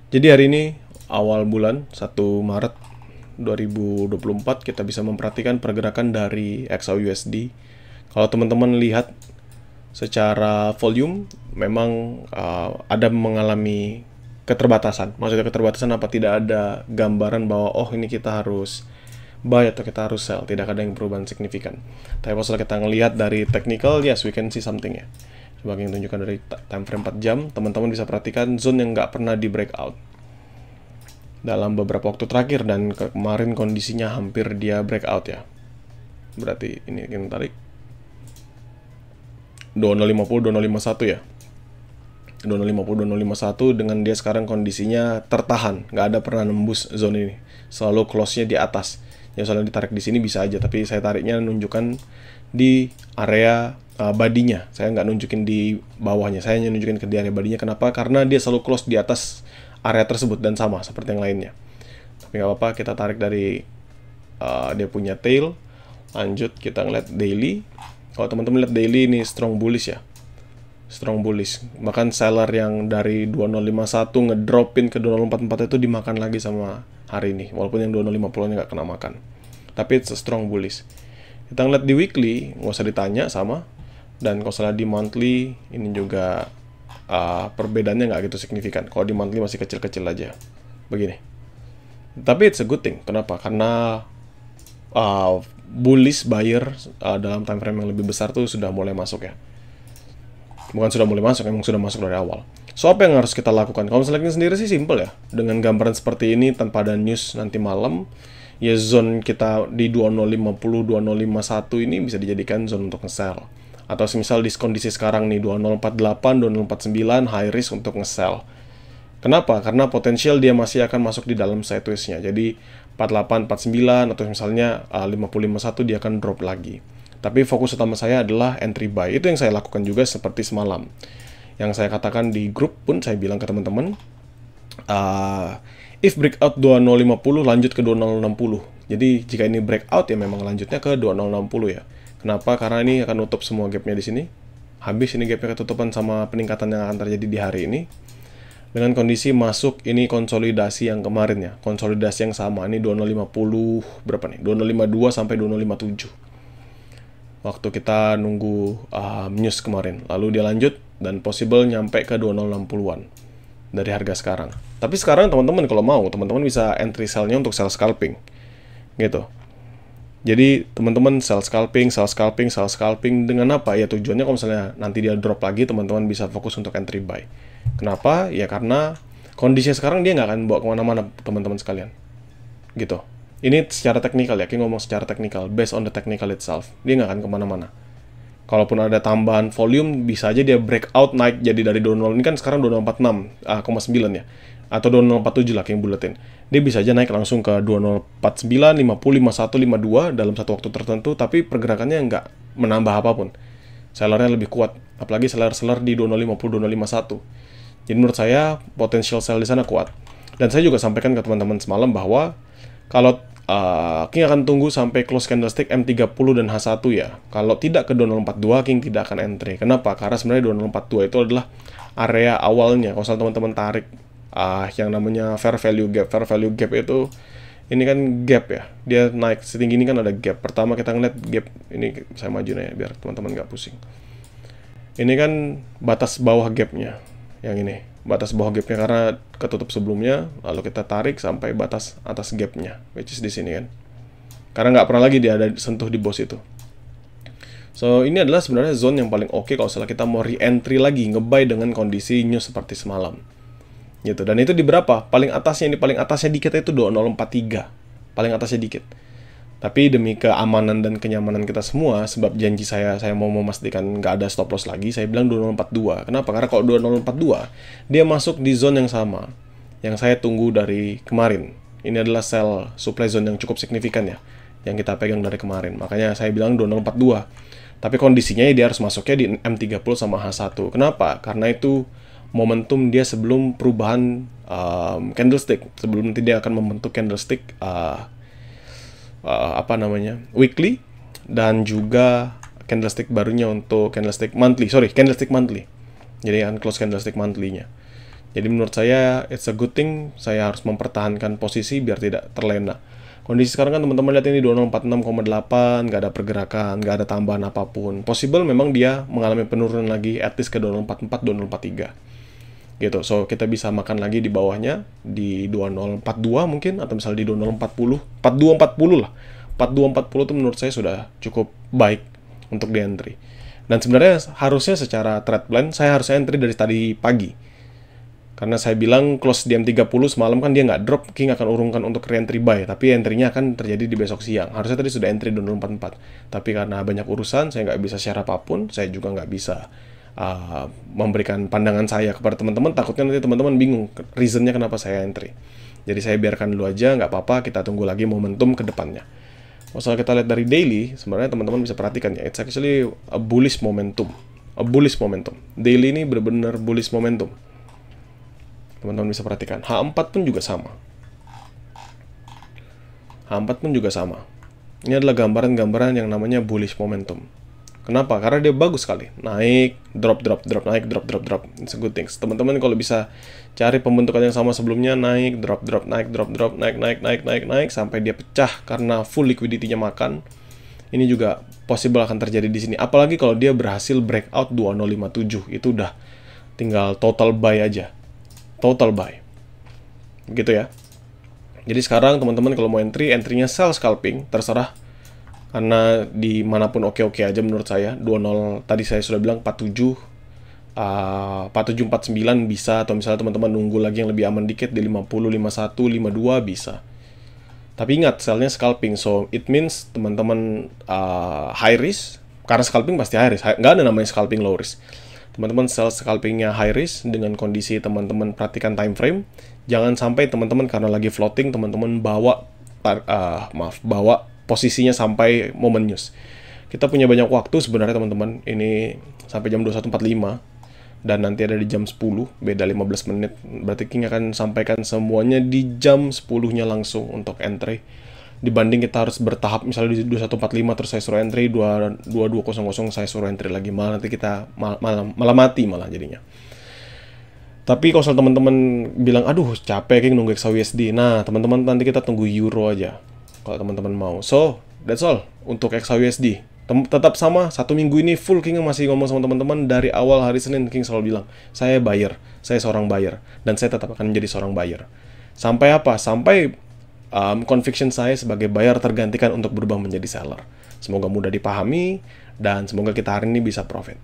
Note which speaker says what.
Speaker 1: Jadi hari ini awal bulan 1 Maret 2024 kita bisa memperhatikan pergerakan dari XAUUSD. Kalau teman-teman lihat secara volume memang ada mengalami keterbatasan. Maksudnya keterbatasan apa? Tidak ada gambaran bahwa oh ini kita harus buy atau kita harus sell. Tidak ada yang perubahan signifikan. Tapi kalau kita ngelihat dari technical, yes we can see something ya. Sebagai yang tunjukkan dari time frame 4 jam, teman-teman bisa perhatikan zone yang nggak pernah di breakout dalam beberapa waktu terakhir, dan kemarin kondisinya hampir dia breakout ya. Berarti ini kita tarik 2050 2051 ya. 2050 2051 dengan dia sekarang kondisinya tertahan, nggak ada pernah nembus zone ini. Selalu close-nya di atas. Ya soalnya ditarik di sini bisa aja, tapi saya tariknya nunjukkan di area badinya. Saya nggak nunjukin di bawahnya, saya hanya nunjukin ke di area badinya. Kenapa? Karena dia selalu close di atas area tersebut dan sama seperti yang lainnya. Tapi nggak apa-apa, kita tarik dari dia punya tail. Lanjut kita ngeliat daily. Kalau teman-teman lihat daily ini strong bullish ya, strong bullish. Bahkan seller yang dari 2051 ngedropin ke 2044 itu dimakan lagi sama hari ini, walaupun yang 2050 nya nggak kena makan, tapi it's a strong bullish. Kita ngeliat di weekly, nggak usah ditanya sama. Dan kalau salah di monthly ini juga perbedaannya nggak gitu signifikan. Kalau di monthly masih kecil-kecil aja begini. Tapi it's a good thing. Kenapa? Karena bullish buyer dalam time frame yang lebih besar tuh sudah mulai masuk ya. Bukan sudah mulai masuk, emang sudah masuk dari awal. So apa yang harus kita lakukan? Kalau misalnya sendiri sih simple ya. Dengan gambaran seperti ini tanpa ada news nanti malam, ya zone kita di 2050 2051 ini bisa dijadikan zone untuk nge-sell. Atau semisal di kondisi sekarang nih 2048 2049 high risk untuk nge-sell. Kenapa? Karena potensial dia masih akan masuk di dalam sideways-nya. Jadi 48 49 atau misalnya 50 51 dia akan drop lagi. Tapi fokus utama saya adalah entry buy. Itu yang saya lakukan juga seperti semalam. Yang saya katakan di grup pun saya bilang ke teman-teman, if breakout 2050 lanjut ke 2060. Jadi jika ini breakout ya memang lanjutnya ke 2060 ya. Kenapa? Karena ini akan nutup semua gapnya di sini. Habis ini gapnya ketutupan sama peningkatan yang akan terjadi di hari ini. Dengan kondisi masuk ini konsolidasi yang kemarin ya. Konsolidasi yang sama. Ini 2050 berapa nih? 2052 sampai 2057. Waktu kita nunggu news kemarin. Lalu dia lanjut dan possible nyampe ke 2060-an dari harga sekarang. Tapi sekarang teman-teman kalau mau, teman-teman bisa entry sell-nya untuk sell scalping. Gitu. Jadi teman-teman sell scalping, sell scalping, sell scalping dengan apa? Ya tujuannya kalau misalnya nanti dia drop lagi, teman-teman bisa fokus untuk entry buy. Kenapa? Ya karena kondisinya sekarang dia nggak akan bawa kemana-mana teman-teman sekalian. Gitu. Ini secara teknikal ya, kita ngomong secara teknikal, based on the technical itself. Dia nggak akan kemana-mana. Kalaupun ada tambahan volume, bisa aja dia breakout naik jadi dari 20, ini kan sekarang 2046,9 ya. Atau 2047 lah yang buletin. Dia bisa aja naik langsung ke 2049, 50, 51, 52 dalam satu waktu tertentu, tapi pergerakannya nggak menambah apapun. Sellernya lebih kuat, apalagi seller-seller di 2050, 2051. Jadi menurut saya, potensial sell di sana kuat. Dan saya juga sampaikan ke teman-teman semalam bahwa kalau King akan tunggu sampai close candlestick M30 dan H1 ya. Kalau tidak ke 2042, King tidak akan entry. Kenapa? Karena sebenarnya 2042 itu adalah area awalnya. Kalau teman-teman tarik yang namanya fair value gap. Fair value gap itu, ini kan gap ya. Dia naik setinggi ini kan ada gap. Pertama kita ngeliat gap, ini saya maju ya biar teman-teman nggak pusing. Ini kan batas bawah gapnya. Yang ini batas bawah gapnya karena ketutup sebelumnya, lalu kita tarik sampai batas atas gapnya, which is di sini kan. Karena nggak pernah lagi dia ada sentuh di bawah itu. So ini adalah sebenarnya zone yang paling oke kalau salah kita mau re-entry lagi, nge-buy dengan kondisi news seperti semalam. Gitu. Dan itu di berapa? Paling atasnya dikit itu 2043. Paling atasnya dikit. Tapi demi keamanan dan kenyamanan kita semua, sebab janji saya mau memastikan nggak ada stop loss lagi, saya bilang 2042. Kenapa? Karena kalau 2042, dia masuk di zone yang sama, yang saya tunggu dari kemarin. Ini adalah sell supply zone yang cukup signifikan ya, yang kita pegang dari kemarin. Makanya saya bilang 2042. Tapi kondisinya dia harus masuknya di M30 sama H1. Kenapa? Karena itu momentum dia sebelum perubahan candlestick. Sebelum nanti dia akan membentuk candlestick weekly, dan juga candlestick barunya untuk candlestick monthly. Jadi close candlestick monthly-nya. Jadi menurut saya it's a good thing saya harus mempertahankan posisi biar tidak terlena. Kondisi sekarang kan teman-teman lihat ini 2046,8, nggak ada pergerakan, nggak ada tambahan apapun. Possible memang dia mengalami penurunan lagi at least ke 2044, 2043. Gitu. So kita bisa makan lagi di bawahnya di 2042 mungkin, atau misalnya di 2040, 4240 lah. 4240 itu menurut saya sudah cukup baik untuk di entry. Dan sebenarnya harusnya secara trade plan saya harus entry dari tadi pagi. Karena saya bilang close di M30 semalam kan dia nggak drop, King akan urungkan untuk re-entry buy, tapi entry-nya akan terjadi di besok siang. Harusnya tadi sudah entry 2044, tapi karena banyak urusan, saya nggak bisa share apapun, saya juga nggak bisa memberikan pandangan saya kepada teman-teman, takutnya nanti teman-teman bingung reasonnya kenapa saya entry. Jadi saya biarkan dulu aja, nggak apa-apa, kita tunggu lagi momentum ke depannya. Kalau kita lihat dari daily, sebenarnya teman-teman bisa perhatikan ya, it's actually a bullish momentum. A bullish momentum. Daily ini benar-benar bullish momentum. Teman-teman bisa perhatikan. H4 pun juga sama. H4 pun juga sama. Ini adalah gambaran-gambaran yang namanya bullish momentum. Kenapa? Karena dia bagus sekali. Naik, drop, naik, drop. It's a good thing. Teman-teman kalau bisa cari pembentukan yang sama sebelumnya, naik, drop, naik, naik, sampai dia pecah karena full liquidity-nya makan. Ini juga possible akan terjadi di sini. Apalagi kalau dia berhasil breakout 2057. Itu udah tinggal total buy aja. Total buy. Gitu ya. Jadi sekarang teman-teman kalau mau entry-nya sell scalping, terserah. Karena dimanapun oke-oke aja menurut saya. 20 tadi saya sudah bilang 47, 4749 bisa, atau misalnya teman-teman nunggu lagi yang lebih aman dikit di 50, 51, 52 bisa. Tapi ingat, sellnya scalping, so it means teman-teman high risk, karena scalping pasti high risk, nggak ada namanya scalping low risk. Teman-teman sell scalpingnya high risk dengan kondisi teman-teman perhatikan time frame. Jangan sampai teman-teman karena lagi floating, teman-teman bawa posisinya sampai momen news. Kita punya banyak waktu sebenarnya teman-teman, ini sampai jam 21.45 dan nanti ada di jam 10, beda 15 menit. Berarti King akan sampaikan semuanya di jam 10-nya langsung untuk entry. Dibanding kita harus bertahap, misalnya di 21.45 terus saya suruh entry, 22.00 saya suruh entry lagi, malah nanti kita malah mati malah jadinya. Tapi kalau teman-teman bilang, aduh capek King nunggu XAUSD, nah teman-teman nanti kita tunggu Euro aja kalau teman-teman mau. So, that's all untuk XAUSD. Tetap sama, 1 minggu ini full King masih ngomong sama teman-teman dari awal hari Senin. King selalu bilang, saya buyer, saya seorang buyer, dan saya tetap akan menjadi seorang buyer. Sampai apa? Sampai conviction saya sebagai buyer tergantikan untuk berubah menjadi seller. Semoga mudah dipahami, dan semoga kita hari ini bisa profit.